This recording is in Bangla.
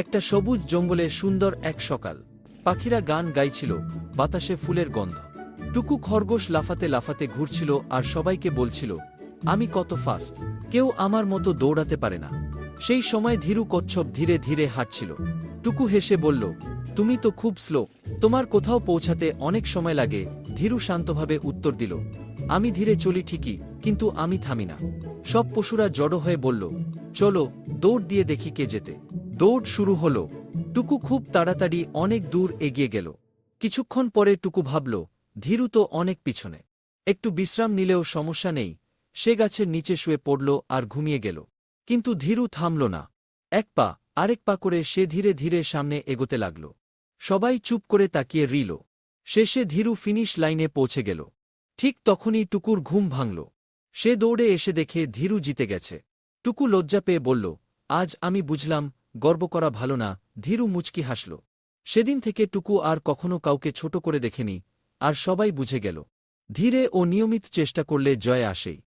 একটা সবুজ জঙ্গলে সুন্দর এক সকাল। পাখিরা গান গাইছিল, বাতাসে ফুলের গন্ধ। টুকু খরগোশ লাফাতে লাফাতে ঘুরছিল আর সবাইকে বলছিল, আমি কত ফাস্ট, কেউ আমার মতো দৌড়াতে পারে না। সেই সময় ধীরু কচ্ছপ ধীরে ধীরে হাঁটছিল। টুকু হেসে বলল, তুমি তো খুব স্লো, তোমার কোথাও পৌঁছাতে অনেক সময় লাগে। ধীরু শান্তভাবে উত্তর দিল, আমি ধীরে চলি ঠিকই, কিন্তু আমি থামি না। সব পশুরা জড়ো হয়ে বলল, চলো দৌড় দিয়ে দেখি কে জেতে। দৌড় শুরু হলো। টুকু খুব তাড়াতাড়ি অনেক দূর এগিয়ে গেল। কিছুক্ষণ পরে টুকু ভাবল, ধীরু তো অনেক পিছনে, একটু বিশ্রাম নিলেও সমস্যা নেই। সে গাছের নিচে শুয়ে পড়ল আর ঘুমিয়ে গেল। কিন্তু ধীরু থামল না। এক পা আরেক পা করে সে ধীরে ধীরে সামনে এগোতে লাগল। সবাই চুপ করে তাকিয়ে রইল। শেষে ধীরু ফিনিশ লাইনে পৌঁছে গেল। ঠিক তখনই টুকুর ঘুম ভাঙল। সে দৌড়ে এসে দেখে ধীরু জিতে গেছে। টুকু লজ্জা পেয়ে বলল, আজ আমি বুঝলাম গর্ব করা ভালো না। ধীরু মুচকি হাসল। সেদিন থেকে টুকু আর কখনো কাউকে ছোট করে দেখেনি, আর সবাই বুঝে গেল, ধীরে ও নিয়মিত চেষ্টা করলে জয় আসেই।